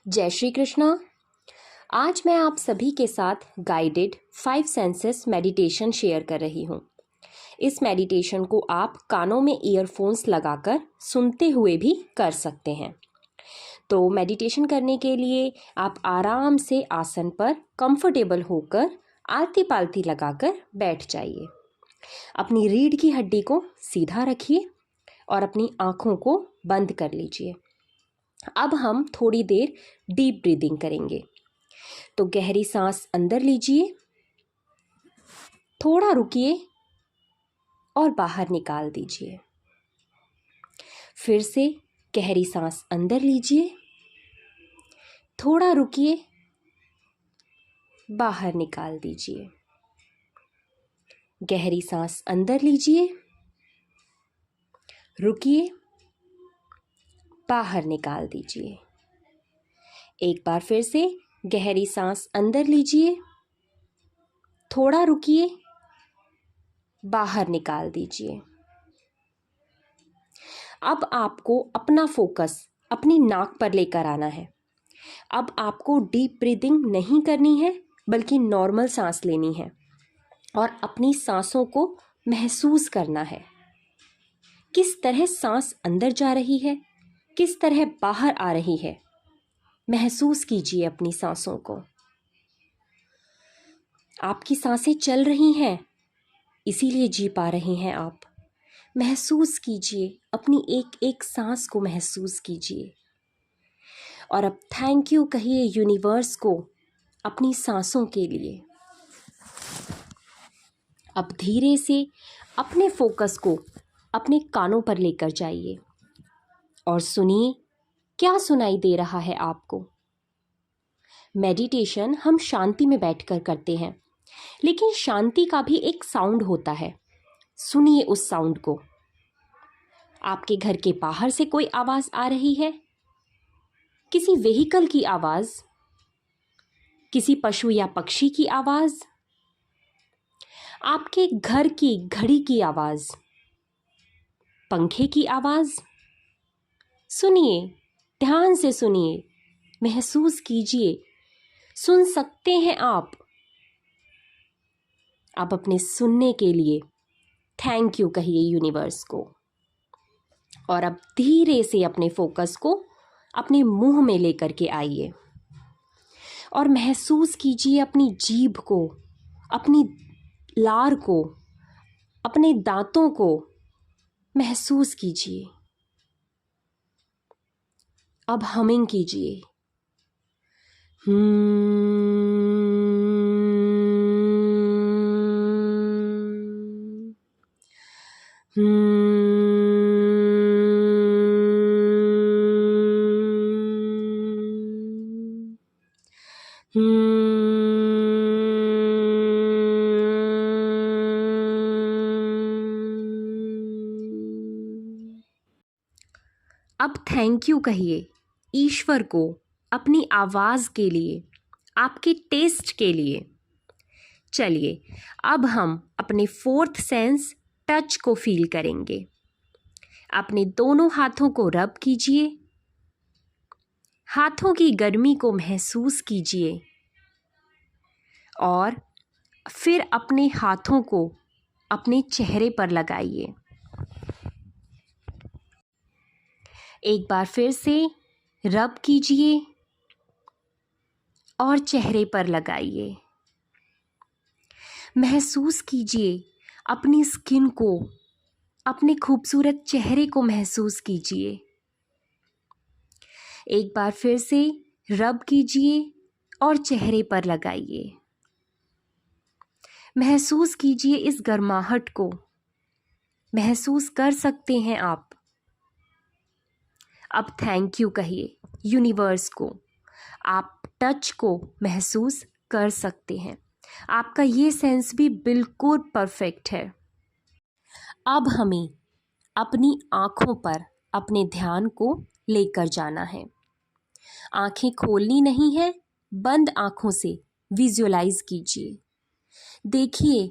जय श्री कृष्णा। आज मैं आप सभी के साथ गाइडेड 5 सेंसेस मेडिटेशन शेयर कर रही हूँ। इस मेडिटेशन को आप कानों में ईयरफोन्स लगाकर सुनते हुए भी कर सकते हैं। तो मेडिटेशन करने के लिए आप आराम से आसन पर कंफर्टेबल होकर आलती पालती लगाकर बैठ जाइए। अपनी रीढ़ की हड्डी को सीधा रखिए और अपनी आँखों को बंद कर लीजिए। अब हम थोड़ी देर डीप ब्रीदिंग करेंगे। तो गहरी सांस अंदर लीजिए, थोड़ा रुकिए और बाहर निकाल दीजिए। फिर से गहरी सांस अंदर लीजिए, थोड़ा रुकिए, बाहर निकाल दीजिए। गहरी सांस अंदर लीजिए, रुकिए, बाहर निकाल दीजिए। एक बार फिर से गहरी सांस अंदर लीजिए, थोड़ा रुकिए, बाहर निकाल दीजिए। अब आपको अपना फोकस अपनी नाक पर लेकर आना है। अब आपको डीप ब्रीदिंग नहीं करनी है, बल्कि नॉर्मल सांस लेनी है और अपनी सांसों को महसूस करना है। किस तरह सांस अंदर जा रही है, किस तरह बाहर आ रही है, महसूस कीजिए अपनी सांसों को। आपकी सांसें चल रही हैं, इसीलिए जी पा रहे हैं आप। महसूस कीजिए, अपनी एक एक सांस को महसूस कीजिए। और अब थैंक यू कहिए यूनिवर्स को अपनी सांसों के लिए। अब धीरे से अपने फोकस को अपने कानों पर लेकर जाइए और सुनिए क्या सुनाई दे रहा है आपको। मेडिटेशन हम शांति में बैठकर करते हैं, लेकिन शांति का भी एक साउंड होता है। सुनिए उस साउंड को। आपके घर के बाहर से कोई आवाज आ रही है, किसी व्हीकल की आवाज, किसी पशु या पक्षी की आवाज, आपके घर की घड़ी की आवाज, पंखे की आवाज। सुनिए, ध्यान से सुनिए, महसूस कीजिए। सुन सकते हैं आप। अब अपने सुनने के लिए थैंक यू कहिए यूनिवर्स को। और अब धीरे से अपने फोकस को अपने मुंह में लेकर के आइए और महसूस कीजिए अपनी जीभ को, अपनी लार को, अपने दांतों को महसूस कीजिए। अब हमिंग कीजिए। अब थैंक यू कहिए ईश्वर को अपनी आवाज़ के लिए, आपके टेस्ट के लिए। चलिए अब हम अपने 4th सेंस टच को फील करेंगे। अपने दोनों हाथों को रब कीजिए, हाथों की गर्मी को महसूस कीजिए और फिर अपने हाथों को अपने चेहरे पर लगाइए। एक बार फिर से रब कीजिए और चेहरे पर लगाइए। महसूस कीजिए अपनी स्किन को, अपने खूबसूरत चेहरे को महसूस कीजिए। एक बार फिर से रब कीजिए और चेहरे पर लगाइए। महसूस कीजिए इस गर्माहट को, महसूस कर सकते हैं आप। अब थैंक यू कहिए यूनिवर्स को। आप टच को महसूस कर सकते हैं। आपका ये सेंस भी बिल्कुल परफेक्ट है। अब हमें अपनी आँखों पर अपने ध्यान को लेकर जाना है। आँखें खोलनी नहीं है, बंद आँखों से विजुअलाइज कीजिए। देखिए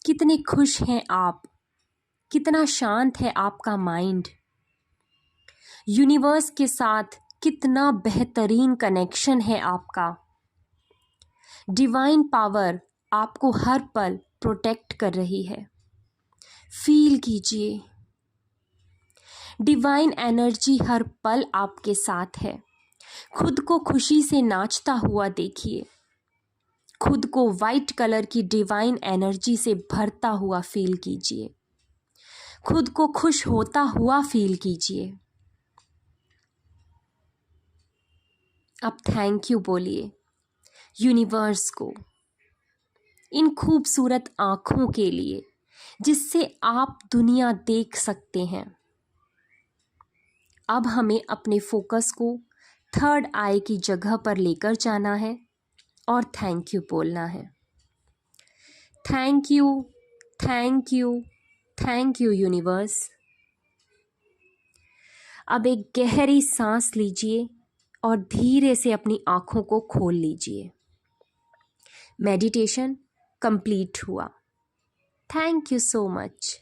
कितने खुश हैं आप, कितना शांत है आपका माइंड। यूनिवर्स के साथ कितना बेहतरीन कनेक्शन है आपका। डिवाइन पावर आपको हर पल प्रोटेक्ट कर रही है। फील कीजिए, डिवाइन एनर्जी हर पल आपके साथ है। खुद को खुशी से नाचता हुआ देखिए। खुद को वाइट कलर की डिवाइन एनर्जी से भरता हुआ फील कीजिए। खुद को खुश होता हुआ फील कीजिए। अब थैंक यू बोलिए यूनिवर्स को, इन खूबसूरत आँखों के लिए जिससे आप दुनिया देख सकते हैं। अब हमें अपने फोकस को थर्ड आई की जगह पर लेकर जाना है और थैंक यू बोलना है। Thank you, thank you, thank you universe. अब एक गहरी सांस लीजिए और धीरे से अपनी आँखों को खोल लीजिए। मेडिटेशन कंप्लीट हुआ। Thank you so much.